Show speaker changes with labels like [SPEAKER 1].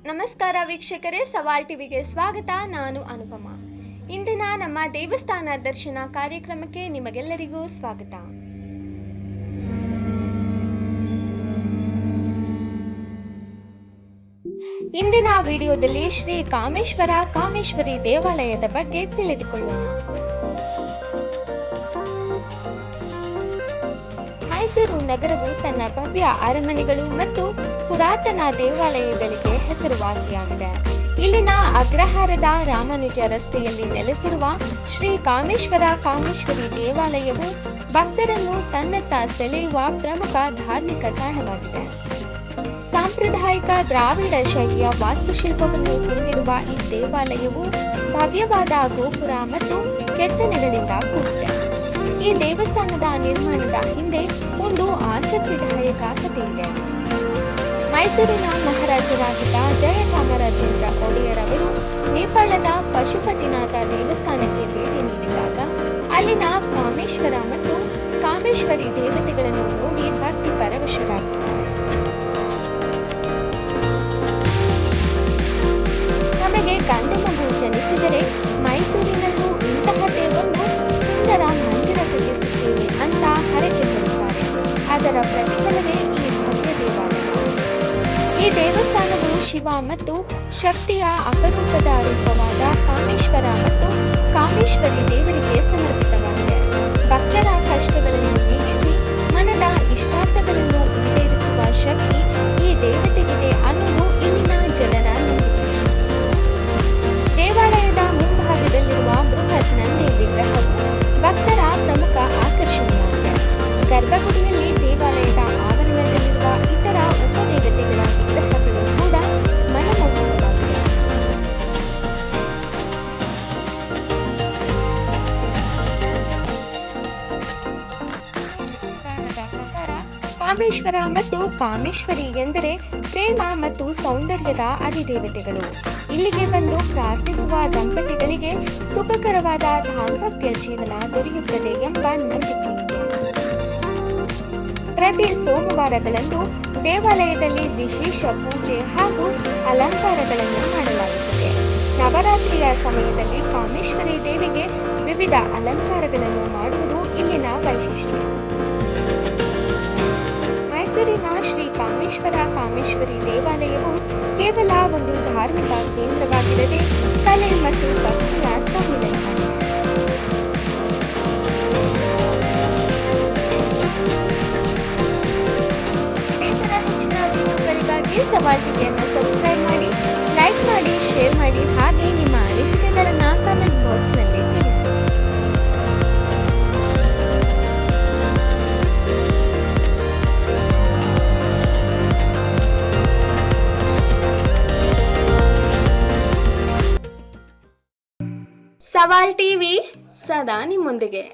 [SPEAKER 1] ನಮಸ್ಕಾರ ವೀಕ್ಷಕರೇ, ಸವಾಲ್ ಟಿವಿಗೆ ಸ್ವಾಗತ. ನಾನು ಅನುಪಮ. ಇಂದಿನ ನಮ್ಮ ದೇವಸ್ಥಾನ ದರ್ಶನ ಕಾರ್ಯಕ್ರಮಕ್ಕೆ ನಿಮಗೆಲ್ಲರಿಗೂ ಸ್ವಾಗತ. ಇಂದಿನ ವಿಡಿಯೋದಲ್ಲಿ ಶ್ರೀ ಕಾಮೇಶ್ವರ ಕಾಮೇಶ್ವರಿ ದೇವಾಲಯದ ಬಗ್ಗೆ ತಿಳಿದುಕೊಳ್ಳೋಣ. ಮೈಸೂರು ನಗರವು ತನ್ನ ಭವ್ಯ ಅರಮನೆಗಳು ಮತ್ತು ಪುರಾತನ ದೇವಾಲಯಗಳಿಗೆ ಹೆಸರುವಾಸಿಯಾಗಿದೆ. ಇಲ್ಲಿನ ಅಗ್ರಹಾರದ ರಾಮಾನುಜ ರಸ್ತೆಯಲ್ಲಿ ನೆಲೆಸಿರುವ ಶ್ರೀ ಕಾಮೇಶ್ವರ ಕಾಮೇಶ್ವರಿ ದೇವಾಲಯವು ಭಕ್ತರನ್ನು ತನ್ನತ್ತ ಸೆಳೆಯುವ ಪ್ರಮುಖ ಧಾರ್ಮಿಕ ತಾಣವಾಗಿದೆ. ಸಾಂಪ್ರದಾಯಿಕ ದ್ರಾವಿಡ ಶೈಲಿಯ ವಾಸ್ತುಶಿಲ್ಪವನ್ನು ಹೊಂದಿರುವ ಈ ದೇವಾಲಯವು ಭವ್ಯವಾದ ಗೋಪುರ ಮತ್ತು ಕೆತ್ತನೆಗಳಿಂದ ಕೂಡಿದೆ. ಈ ದೇವಸ್ಥಾನದ ನಿರ್ಮಾಣದ ಹಿಂದೆ ಒಂದು ಆಸಕ್ತಿದಾಯಕ ಕಥೆ ಇದೆ. ಮೈಸೂರಿನ ಮಹಾರಾಜರಾಗಿದ್ದ ಜಯಚಾಮರಾಜೇಂದ್ರ ಒಡೆಯರ್ ಅವರು ನೇಪಾಳದ ಪಶುಪತಿನಾಥ ದೇವಸ್ಥಾನಕ್ಕೆ ಭೇಟಿ ನೀಡಿದಾಗ ಅಲ್ಲಿನ ಕಾಮೇಶ್ವರ ಮತ್ತು ಕಾಮೇಶ್ವರಿ ದೇವತೆಗಳನ್ನು ನೋಡಿ ಭಕ್ತಿ ಪರವಶರಾಗಿದ್ದಾರೆ. ನಮಗೆ ಗಂಡು ಮಗು ಜನಿಸಿದರೆ ಮೈಸೂರಿನಲ್ಲೂ ಇಂತಹದೇ ಒಂದು ಸುಂದರ ಮಂದಿರ ಕಟ್ಟಿಸುತ್ತೇವೆ ಅಂತ ಹರಕೆ ಕೊಡುತ್ತಾರೆ. ಅದರ ಪ್ರತಿಫಲವೇ ಈ ಭವ್ಯ ದೇವಾಲಯ. ಈ ದೇವಸ್ಥಾನವು ಶಿವ ಮತ್ತು ಶಕ್ತಿಯ ಅಪರೂಪದ ರೂಪವಾದ ಕಾಮೇಶ್ವರ ಮತ್ತು ಕಾಮೇಶ್ವರಿ ದೇವರಿಗೆ ಸಮರ್ಪಿತವಾಗಿದೆ. ಭಕ್ತರ ಕಷ್ಟಗಳನ್ನು ನೀಗಿಸಿ ಮನದ ಇಷ್ಟಾರ್ಥಗಳನ್ನು ಈಡೇರಿಸುವ ಶಕ್ತಿ ಈ ದೇವತೆಗಿದೆ ಅನ್ನೋದು ಇಲ್ಲಿನ ಜನರ ನಂಬಿಕೆ. ದೇವಾಲಯದ ಮುಂಭಾಗದಲ್ಲಿರುವ ಬೃಹತ್ ನಂದಿ ವಿಗ್ರಹವು ಭಕ್ತರ ಪ್ರಮುಖ ಆಕರ್ಷಣೆಯಾಗಿದೆ. ಗರ್ಭಗುಡಿಯಲ್ಲಿ ದೇವಾಲಯದ ಆವರಣದಲ್ಲಿರುವ ಇತರ ಉಪದೇವತೆಗಳ ವಿಗ್ರಹಗಳು ಕೂಡ ಮನಮೋಹಕವಾಗಿವೆ. ಕಾಮೇಶ್ವರ ಮತ್ತು ಕಾಮೇಶ್ವರಿ ಎಂದರೆ ಪ್ರೇಮ ಮತ್ತು ಸೌಂದರ್ಯದ ಅಧಿದೇವತೆಗಳು. ಇಲ್ಲಿಗೆ ಬಂದು ಪ್ರಾರ್ಥಿಸುವ ದಂಪತಿಗಳಿಗೆ ಸುಖಕರವಾದ ದಾಂಪತ್ಯ ಜೀವನ ದೊರೆಯುತ್ತದೆ ಎಂಬ ನಂಬಿಕೆ ಇದೆ. ಪ್ರತಿ ಸೋಮವಾರಗಳಂದು ದೇವಾಲಯದಲ್ಲಿ ವಿಶೇಷ ಪೂಜೆ ಹಾಗೂ ಅಲಂಕಾರಗಳನ್ನು ಮಾಡಲಾಗುತ್ತದೆ. ನವರಾತ್ರಿಯ ಸಮಯದಲ್ಲಿ ಕಾಮೇಶ್ವರಿ ದೇವಿಗೆ ವಿವಿಧ ಅಲಂಕಾರಗಳನ್ನು ಮಾಡುವುದು ಇಲ್ಲಿನ ವೈಶಿಷ್ಟ್ಯ. ಮೈಸೂರಿನ ಶ್ರೀ ಕಾಮೇಶ್ವರ ಕಾಮೇಶ್ವರಿ ದೇವಾಲಯವು ಕೇವಲ ಒಂದು ಧಾರ್ಮಿಕ ಕೇಂದ್ರವಾಗಿರದೆ ಕಲೆ ಮತ್ತು ಭಕ್ತಿಯ ಸಮ್ಮಿಲನವಾಗಿದೆ. ಹೆಚ್ಚಿನ ವಿಡಿಯೋಗಳಿಗಾಗಿ ಸವಾಲ್ ಟಿವಿಯನ್ನು ಸಬ್ಸ್ಕ್ರೈಬ್ ಮಾಡಿ, ಲೈಕ್ ಮಾಡಿ, ಶೇರ್ ಮಾಡಿ, ಹಾಗೆ ನಿಮ್ಮ ಅನಿಸಿಕೆಗಳನ್ನು ಕಮೆಂಟ್ ಬಾಕ್ಸ್ನಲ್ಲಿ ತಿಳಿಸಿ. ಸವಾಲ್ ಟಿವಿ ಸದಾ ನಿಮ್ಮೊಂದಿಗೆ.